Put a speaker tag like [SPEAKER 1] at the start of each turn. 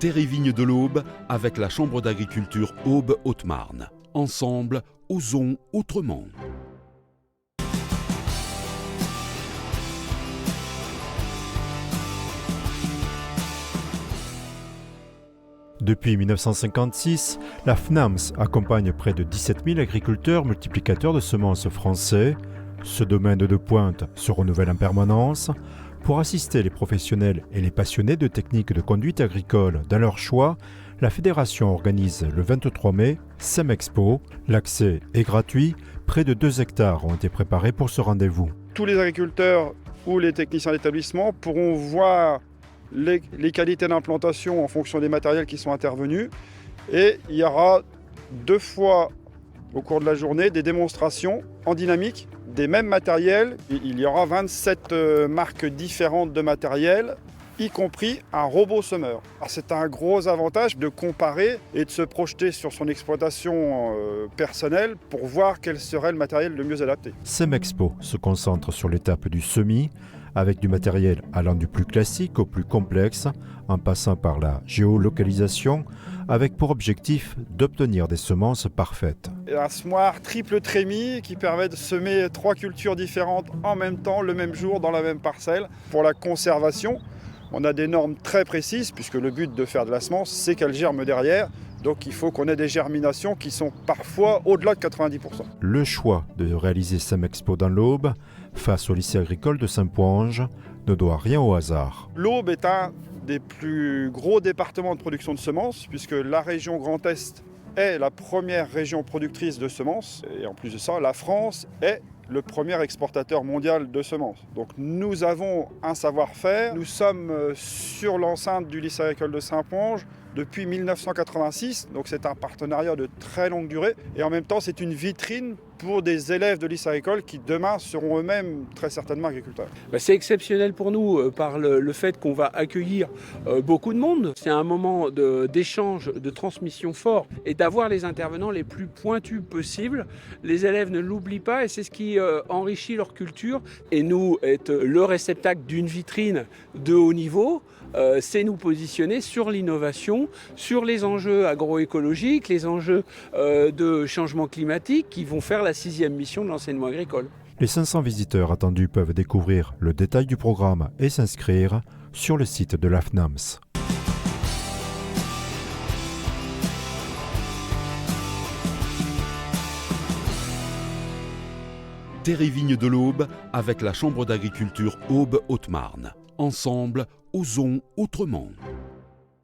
[SPEAKER 1] Terre et Vignes de l'Aube avec la Chambre d'agriculture Aube-Haute-Marne. Ensemble, osons autrement.
[SPEAKER 2] Depuis 1956, la FNAMS accompagne près de 17 000 agriculteurs multiplicateurs de semences français. Ce domaine de pointe se renouvelle en permanence. Pour assister les professionnels et les passionnés de techniques de conduite agricole dans leur choix, la Fédération organise le 23 mai SEMExpo. L'accès est gratuit. Près de 2 hectares ont été préparés pour ce rendez-vous.
[SPEAKER 3] Tous les agriculteurs ou les techniciens d'établissement pourront voir les qualités d'implantation en fonction des matériels qui sont intervenus. Et il y aura 2 fois au cours de la journée des démonstrations en dynamique des mêmes matériels. Il y aura 27 marques différentes de matériel, y compris un robot semeur. C'est un gros avantage de comparer et de se projeter sur son exploitation personnelle pour voir quel serait le matériel le mieux adapté.
[SPEAKER 2] SEMExpo se concentre sur l'étape du semis, avec du matériel allant du plus classique au plus complexe, en passant par la géolocalisation, avec pour objectif d'obtenir des semences parfaites.
[SPEAKER 3] Un semoir triple trémie qui permet de semer 3 cultures différentes en même temps, le même jour, dans la même parcelle. Pour la conservation, on a des normes très précises, puisque le but de faire de la semence, c'est qu'elle germe derrière. Donc il faut qu'on ait des germinations qui sont parfois au-delà de 90%.
[SPEAKER 2] Le choix de réaliser SEMExpo dans l'Aube, face au lycée agricole de Saint-Poinge, ne doit rien au hasard.
[SPEAKER 3] L'Aube est un des plus gros départements de production de semences, puisque la région Grand Est est la première région productrice de semences. Et en plus de ça, la France est le premier exportateur mondial de semences. Donc nous avons un savoir-faire. Nous sommes sur l'enceinte du lycée agricole de Saint-Ponge depuis 1986. Donc c'est un partenariat de très longue durée. Et en même temps, c'est une vitrine pour des élèves de lycée agricole qui demain seront eux-mêmes très certainement agriculteurs.
[SPEAKER 4] C'est exceptionnel pour nous par le fait qu'on va accueillir beaucoup de monde. C'est un moment d'échange, de transmission fort et d'avoir les intervenants les plus pointus possibles. Les élèves ne l'oublient pas et c'est ce qui enrichit leur culture. Et nous, être le réceptacle d'une vitrine de haut niveau, c'est nous positionner sur l'innovation, sur les enjeux agroécologiques, les enjeux de changement climatique qui vont faire la 6e mission de l'enseignement agricole.
[SPEAKER 2] Les 500 visiteurs attendus peuvent découvrir le détail du programme et s'inscrire sur le site de la FNAMS.
[SPEAKER 1] Terre et Vignes de l'Aube avec la Chambre d'agriculture Aube-Haute-Marne. Ensemble, osons autrement.